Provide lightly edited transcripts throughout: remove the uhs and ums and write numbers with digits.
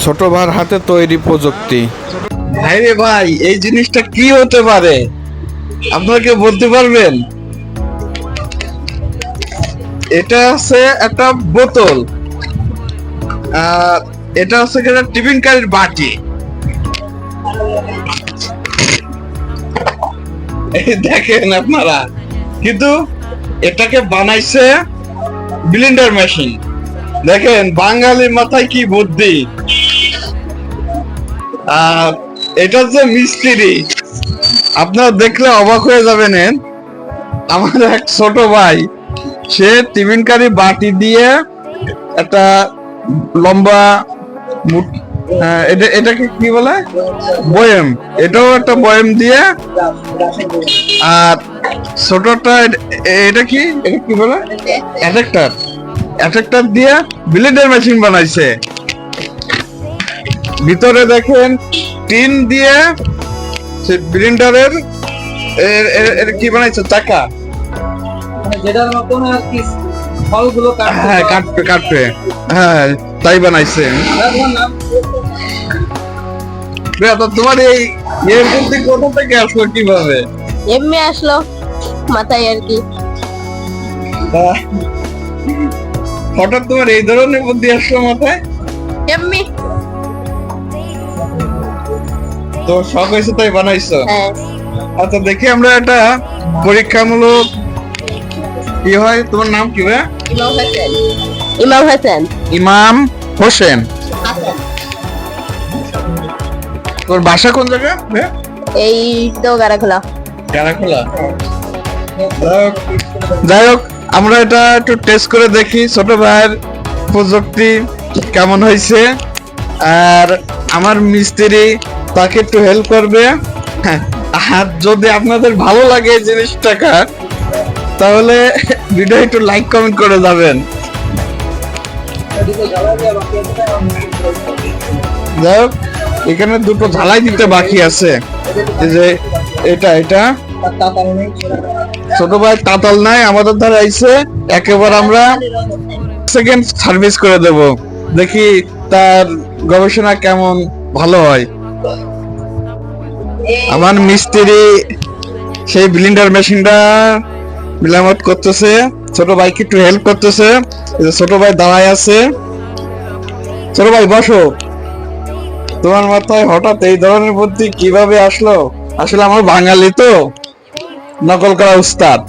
ছোট ভাইয়ের হাতে তৈরি প্রযুক্তি। ভাই রে ভাই, এই জিনিসটা কি হতে পারে আপনাকে বলতে পারবেন? এটা হচ্ছে একটা বোতল, আর এটা হচ্ছে একটা টিফিন কারির বাটি। এই দেখেন আপনারা, কিন্তু এটাকে বানাইছে ব্লেন্ডার মেশিন। দেখেন বাঙালির মাথায় কি বুদ্ধি। আর এটা যে মিস্ত্রি, আপনারা দেখলে অবাক হয়ে যাবেন। আমার এক ছোট ভাই, সে টিফিন কারি বাটি দিয়ে একটা লম্বা এটাকে কি বলে, বয়েম, এটাও একটা বয়েম দিয়ে, আর ছোটটা এটা কি, এটা কি বলে, অ্যাডাপ্টার দিয়ে ব্লেন্ডার মেশিন বানাইছে। ভিতরে দেখেন টিন দিয়ে সে ব্লেন্ডারের এর কি বানাইছে, চাকা, যেটার মতন আর কি ফলগুলো হ্যাঁ কাটবে, হ্যাঁ তাই বানাইছে। তোমার এই এর বুদ্ধি কোথা থেকে আসলো, কিভাবে এমনি আসলো মাথায় আর কি? হঠাৎ তোমার এই ধরনের বুদ্ধি আসলো মাথায়? এমনি তো শখ হয়েছে তাই বানাইছো? হ্যাঁ। আচ্ছা দেখি আমরা এটা পরীক্ষামূলক কি হয়। তোমার নাম কি ভাই? ইমাম হাসান। ইমাম হোসেন। তোর বাসা কোন জায়গা? এই তো গারাখোলা। গারাখোলা। যাই হোক, আমরা এটা একটু টেস্ট করে দেখি ছোট ভাইয়ের প্রযুক্তি কেমন হয়েছে। আর আমার মিস্ত্রি তাকে একটু হেল্প করবে। আর যদি আপনাদের ভালো লাগে এই জিনিসটাকে, তাহলে ভিডিও একটু লাইক কমেন্ট করে যাবেন। যাই হোক, এখানে দুটো ঝালাই দিতে বাকি আছে। এই যে এটা ছোট ভাই তাতাল নাই, আমাদের ধারে আইছে, একেবারে আমরা সেকেন্ড সার্ভিস করে দেব। দেখি তার গবেষণা কেমন ভালো হয়। আমার মিস্ত্রি সেই ব্লেন্ডার মেশিনটা মেরামত করতেছে, ছোট ভাইকে একটু হেল্প করতেছে। ছোট ভাই দাঁড়ায় আছে। ছোট ভাই বসো। তোমার মাথায় হঠাৎ এই ধরনের বুদ্ধি কিভাবে আসলো? আসলে আমার বাঙালি তো, নকল করা উস্তাদ।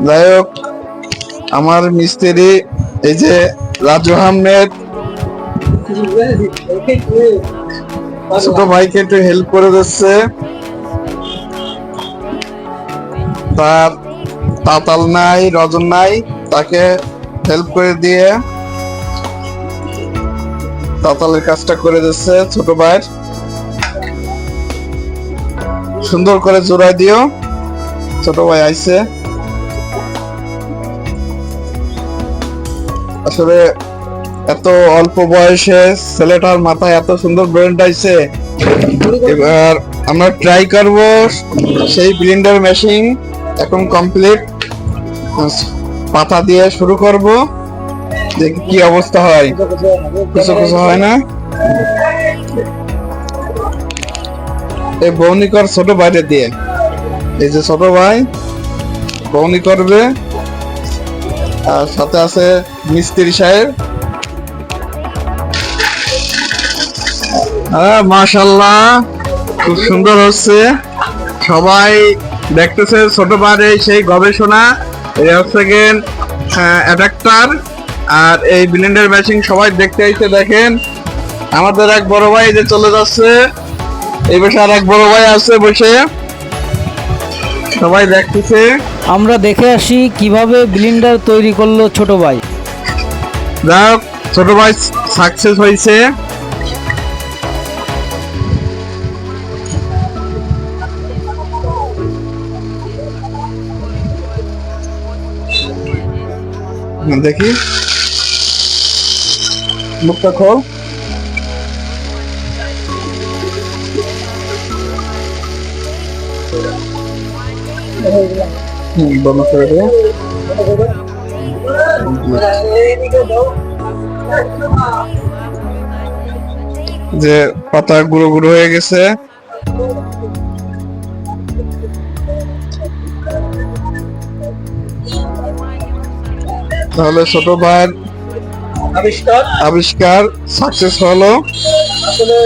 যাই হোক, আমার মিস্ত্রি এই যে রাজু আহমেদ ছোট ভাইকে একটু হেল্প করে দিচ্ছে। তার তাতাল নাই, রজন নাই, তাকে হেল্প করে দিয়ে তাতালের কাজটা করে দিচ্ছে ছোট ভাইয়ের। সুন্দর করে জোড়ায় দিও। ছোট ভাই আইছে। আসলে এত অল্প বয়সে ছেলেটার মাথায় এত সুন্দর ব্রেন আইছে। এবার আমরা ট্রাই করব সেই ব্লেন্ডার মেশিন। এখন কমপ্লিট, পাতা দিয়ে শুরু করব, দেখি কি অবস্থা হয়। কিছু হয় না। এই বউনি কর ছোট ভাইরে দিয়ে, এই যে ছোট ভাই বউনি করবে, আর সাথে আছে মিস্ত্রি সাহেব। মাশাআল্লাহ, খুব সুন্দর হচ্ছে। সবাই দেখতেছে ছোট ভাইয়ের সেই গবেষণা। এই হচ্ছে অ্যাডাপ্টার আর এই ব্লেন্ডার মেশিন সবাই দেখতে আইছে। দেখেন আমাদের এক বড় ভাই যে চলে যাচ্ছে, এই বসে আর এক বড় ভাই আছে বসে। সবাই দেখতেছে। আমরা দেখে আসি কিভাবে ব্লিন্ডার তৈরি করলো ছোট ভাই। যাই হোক, ছোট ভাই সাকসেস হয়েছে। দেখি মুখটা খোল। বন্ধ করে দে। যে পাতা গুঁড়ো গুঁড়ো হয়ে গেছে। তাহলে ছোট ভাইয়ের আবিষ্কার আবিষ্কার সাকসেস হলো। আসলে